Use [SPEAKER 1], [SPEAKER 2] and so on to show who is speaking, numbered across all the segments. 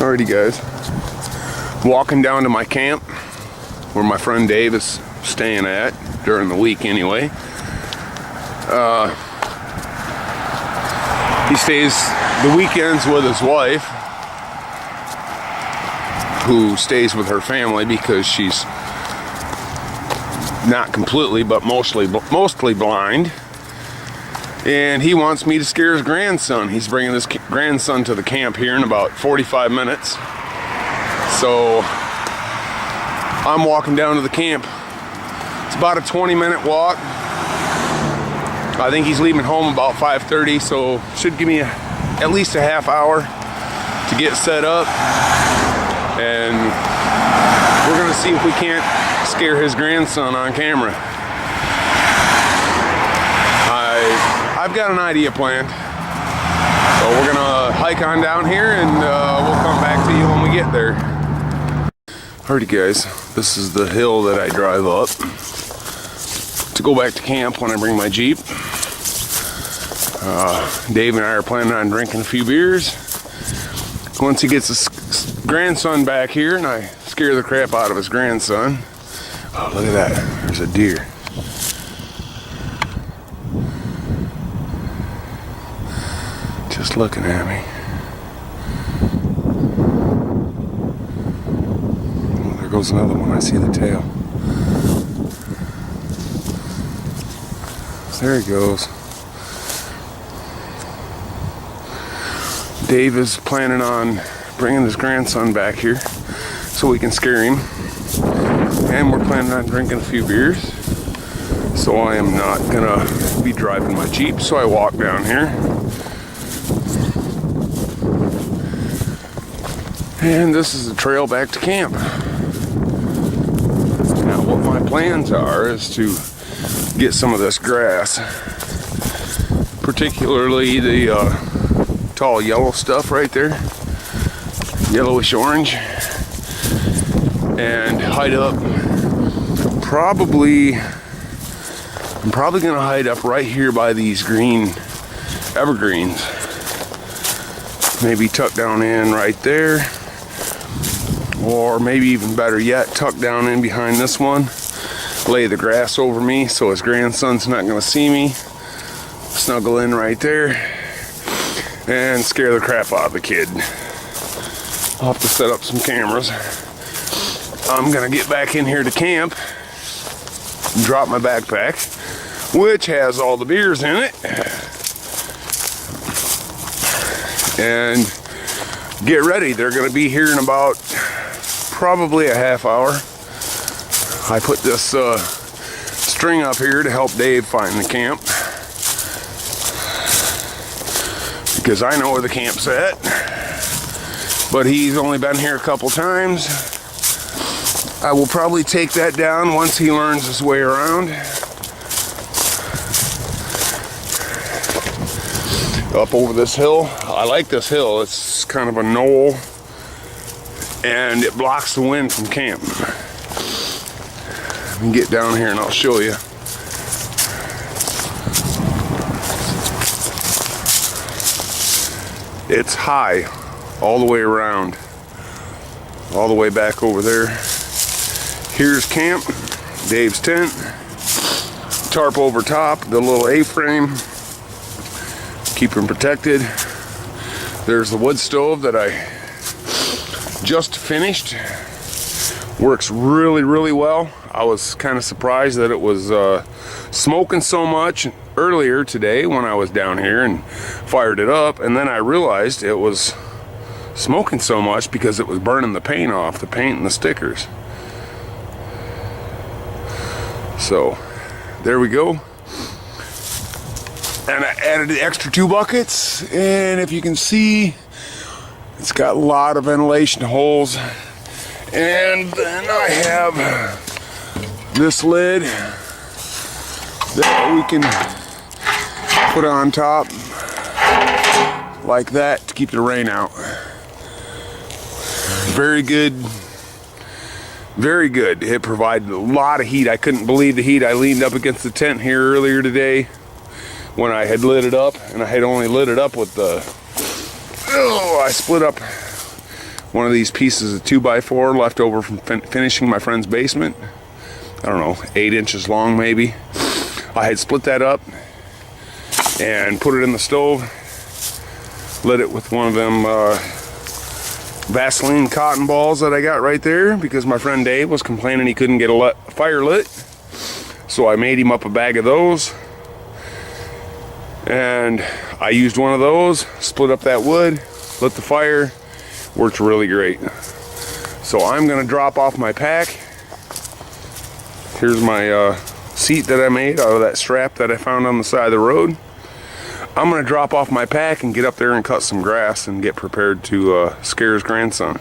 [SPEAKER 1] Alrighty guys, walking down to my camp where my friend Dave is staying at during the week anyway. He stays the weekends with his wife, who stays with her family because she's not completely but mostly blind. And he wants me to scare his grandson. He's bringing his grandson to the camp here in about 45 minutes. So I'm walking down to the camp. It's about a 20-minute walk. I think he's leaving home about 5:30, so should give me at least a half hour to get set up. And we're gonna see if we can't scare his grandson on camera. I've got an idea planned. So we're gonna hike on down here and we'll come back to you when we get there. Alrighty guys, this is the hill that I drive up to go back to camp when I bring my Jeep. Dave and I are planning on drinking a few beers. Once he gets his grandson back here and I scare the crap out of his grandson. Oh, look at that, there's a deer. Just looking at me. Oh, there goes another one. I see the tail. There he goes. Dave is planning on bringing his grandson back here so we can scare him. And we're planning on drinking a few beers. So I am not gonna be driving my Jeep, so I walk down here. And this is the trail back to camp. Now what my plans are is to get some of this grass, particularly the tall yellow stuff right there, yellowish orange, and hide up. I'm probably gonna hide up right here by these green evergreens. Maybe tuck down in right there. Or maybe even better yet, tuck down in behind this one, lay the grass over me so his grandson's not gonna see me, snuggle in right there, and scare the crap out of the kid. I'll have to set up some cameras. I'm gonna get back in here to camp, drop my backpack, which has all the beers in it, and get ready. They're gonna be here in about probably a half hour. I put this string up here to help Dave find the camp, because I know where the camp's at, but he's only been here a couple times. I will probably take that down once he learns his way around. Up over this hill. I like this hill. It's kind of a knoll, and it blocks the wind from camp. Let me get down here and I'll show you. It's high all the way around, all the way back over there. Here's camp, Dave's tent, tarp over top, the little A-frame, keep him protected. There's the wood stove that I just finished. Works really well. I was kind of surprised that it was smoking so much earlier today when I was down here and fired it up, and then I realized it was smoking so much because it was burning the paint off, the paint and the stickers. So there we go. And I added the extra 2 buckets, and if you can see, it's got a lot of ventilation holes. And then I have this lid that we can put on top like that to keep the rain out. Very good. Very good. It provided a lot of heat. I couldn't believe the heat. I leaned up against the tent here earlier today when I had lit it up, and I had only lit it up with the, I split up one of these pieces of 2x4 left over from finishing my friend's basement. I don't know, 8 inches long maybe. I had split that up and put it in the stove, lit it with one of them Vaseline cotton balls that I got right there because my friend Dave was complaining he couldn't get a fire lit. So I made him up a bag of those, and I used one of those, split up that wood, lit the fire, worked really great. So I'm gonna drop off my pack. Here's my seat that I made out of that strap that I found on the side of the road. I'm gonna drop off my pack and get up there and cut some grass and get prepared to scare his grandson.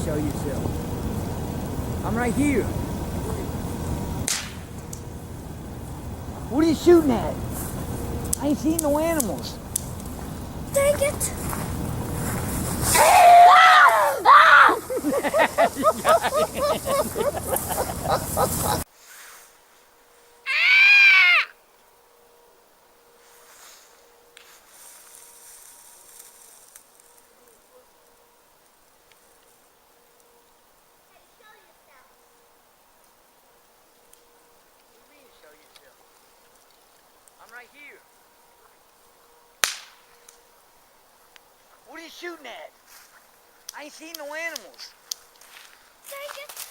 [SPEAKER 2] Show yourself. I'm right here. What are you shooting at? I ain't seen no animals.
[SPEAKER 3] Dang it!
[SPEAKER 2] I'm right here. What are you shooting at? I ain't seen no animals.
[SPEAKER 3] Dang it!